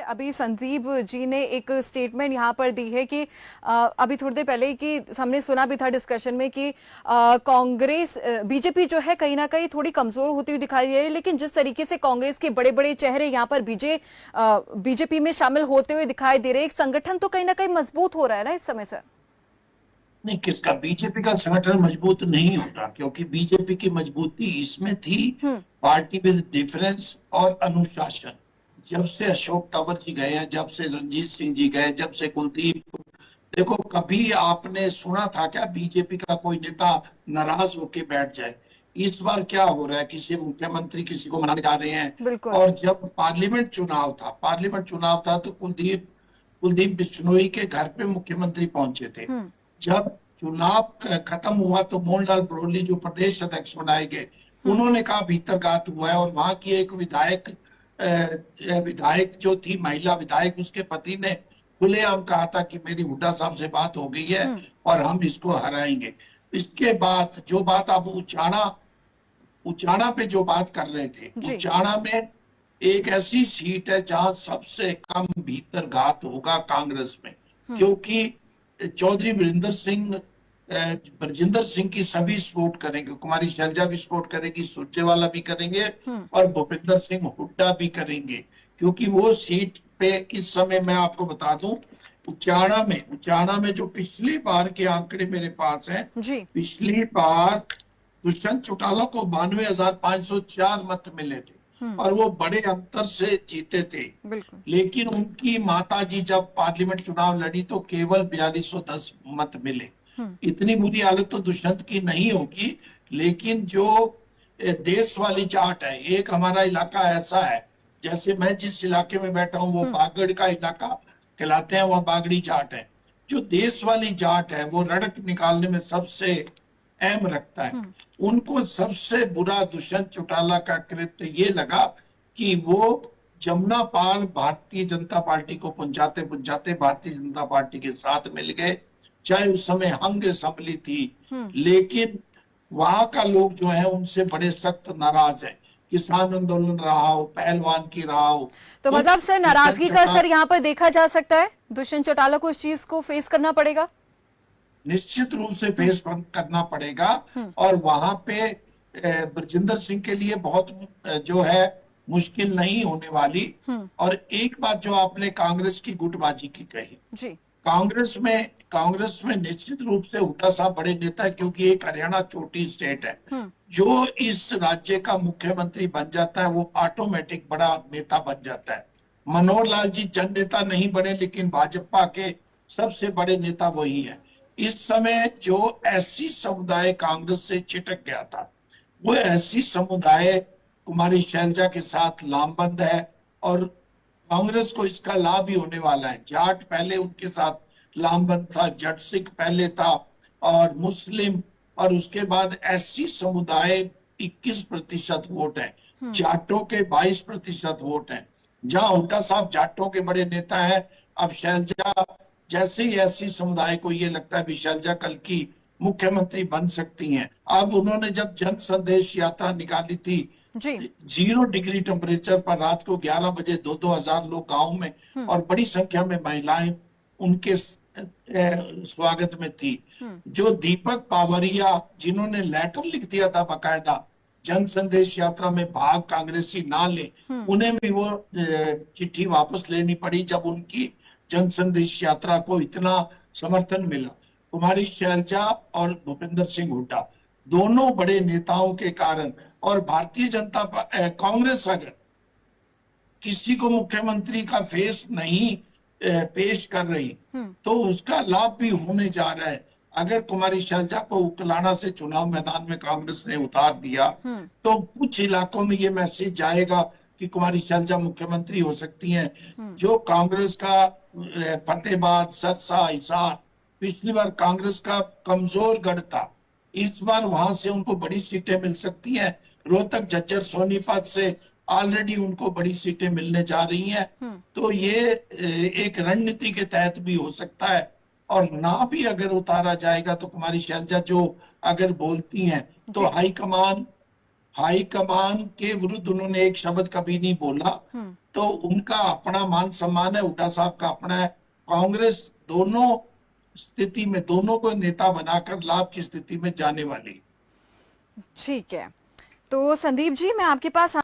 अभी संदीप जी ने एक स्टेटमेंट यहाँ पर दी है कि अभी थोड़ी देर पहले कि हमने सुना भी था डिस्कशन में कि कांग्रेस बीजेपी जो है कहीं ना कहीं थोड़ी कमजोर होती हुई दिखाई दे रही है, लेकिन जिस तरीके से कांग्रेस के बड़े बड़े चेहरे यहाँ पर बीजेपी में शामिल होते हुए दिखाई दे रहे हैं, एक संगठन तो कहीं ना कहीं मजबूत हो रहा है ना इस समय सर। नहीं, किसका? बीजेपी का संगठन मजबूत नहीं होता, क्योंकि बीजेपी की मजबूती इसमें थी पार्टी विद डिफरेंस और अनुशासन। जब से अशोक तंवर जी गए हैं, जब से रणजीत सिंह जी गए, जब से कुलदीप, देखो कभी आपने सुना था क्या बीजेपी का कोई नेता नाराज होके बैठ जाए? इस बार क्या हो रहा है, किसी मुख्यमंत्री किसी को मनाने जा रहे हैं। और जब पार्लियामेंट चुनाव था तो कुलदीप बिश्नोई के घर पे मुख्यमंत्री पहुंचे थे। जब चुनाव खत्म हुआ तो मोहनलाल ब्रोली जो प्रदेश अध्यक्ष बनाए गए, उन्होंने कहा भीतरघात हुआ है। और वहां की एक विधायक जो थी, महिला विधायक, उसके पति ने खुलेआम कहा था कि मेरी हुड्डा साहब से बात हो गई है और हम इसको हराएंगे। इसके बाद जो बात आप उचाना पे जो बात कर रहे थे, उचाना में एक ऐसी सीट है जहां सबसे कम भीतरघात होगा कांग्रेस में, क्योंकि चौधरी बरजिंदर सिंह की सभी सपोर्ट करेंगे, कुमारी शैलजा भी सपोर्ट करेगी, सुरजेवाला भी करेंगे और भूपिंदर सिंह हुड्डा भी करेंगे। क्योंकि वो सीट पे इस समय मैं आपको बता दूं, उचाना में जो पिछली बार के आंकड़े मेरे पास हैं, पिछली बार दुष्यंत चौटाला को 92,504 मत मिले थे और वो बड़े अंतर से जीते थे। लेकिन उनकी माता जी जब पार्लियामेंट चुनाव लड़ी तो केवल 4210 मत मिले। इतनी बुरी हालत तो दुष्यंत की नहीं होगी, लेकिन जो देश वाली जाट है, एक हमारा इलाका ऐसा है, जैसे मैं जिस इलाके में बैठा हूँ वो बागड़ का इलाका कहलाते हैं, वह बागड़ी जाट है। जो देश वाली जाट है वो रड़क निकालने में सबसे अहम रखता है। उनको सबसे बुरा दुष्यंत चौटाला का कृत्य ये लगा कि वो जमुना पार भारतीय जनता पार्टी को पहुंचाते भारतीय जनता पार्टी के साथ मिल गए, चाहे उस समय हंग असम्बली थी। लेकिन वहां का लोग जो है उनसे बड़े सख्त नाराज है। किसान आंदोलन रहा हो, पहलवान की रहा हो, तो मतलब सर नाराजगी का असर यहाँ पर देखा जा सकता है। दुष्यंत चौटाला को इस चीज को फेस करना पड़ेगा, निश्चित रूप से फेस करना पड़ेगा। और वहां पे बरजिंदर सिंह के लिए बहुत जो है मुश्किल नहीं होने वाली। और एक बात जो आपने कांग्रेस की गुटबाजी की कही, कांग्रेस में निश्चित रूप से हुड्डा साहब बड़े नेता है, क्योंकि एक हरियाणा छोटी स्टेट है। जो इस राज्य का मुख्यमंत्री बन जाता है वो ऑटोमेटिक बड़ा नेता बन जाता है। मनोहर लाल जी जन नेता नहीं बने, लेकिन भाजपा के सबसे बड़े नेता वही है। इस समय जो एससी समुदाय कांग्रेस से चिटक गया था, वो एससी समुदाय कुमारी शैलजा के साथ लामबंद है और कांग्रेस को इसका लाभ भी होने वाला है। जाट पहले उनके साथ लामबंद था, जट सिख पहले था और मुस्लिम, और उसके बाद एससी समुदाय 21% वोट है, जाटों के 22% वोट है। जहां हुड्डा साहब जाटों के बड़े नेता है, अब शैलजा जैसे ही एससी समुदाय को ये लगता है भी शैलजा कल की मुख्यमंत्री बन सकती हैं। अब उन्होंने जब जन संदेश यात्रा निकाली थी 0 डिग्री टेम्परेचर पर, रात को 11 बजे 2-2 हजार लोग गांव में और बड़ी संख्या में महिलाएं उनके स्वागत में थी। जो दीपक पावरिया जिन्होंने लेटर लिख दिया था बाकायदा जन संदेश यात्रा में भाग कांग्रेसी ना ले, उन्हें भी वो चिट्ठी वापस लेनी पड़ी जब उनकी जन संदेश यात्रा को इतना समर्थन मिला। कुमारी शैलजा और भूपिंदर सिंह हुड्डा दोनों बड़े नेताओं के कारण, और भारतीय जनता कांग्रेस अगर किसी को मुख्यमंत्री का फेस नहीं पेश कर रही तो उसका लाभ भी होने जा रहा है। अगर कुमारी शैलजा को उकलाना से चुनाव मैदान में कांग्रेस ने उतार दिया तो कुछ इलाकों में ये मैसेज जाएगा कि कुमारी शैलजा मुख्यमंत्री हो सकती हैं। जो कांग्रेस का फतेहाबाद, सरसा, हिसार पिछली बार कांग्रेस का कमजोर गढ़ था, इस बार वहां से उनको बड़ी सीटें मिल सकती हैं। रोहतक, झज्जर, सोनीपत से ऑलरेडी उनको बड़ी सीटें मिलने जा रही हैं। तो ये एक रणनीति के तहत भी हो सकता है, और ना भी अगर उतारा जाएगा तो कुमारी शैलजा जो अगर बोलती हैं तो हाईकमान के विरुद्ध उन्होंने एक शब्द कभी नहीं बोला, तो उनका अपना मान सम्मान है, हुड्डा साहब का अपना है। कांग्रेस दोनों स्थिति में दोनों को नेता बनाकर लाभ की स्थिति में जाने वाली। ठीक है, तो संदीप जी मैं आपके पास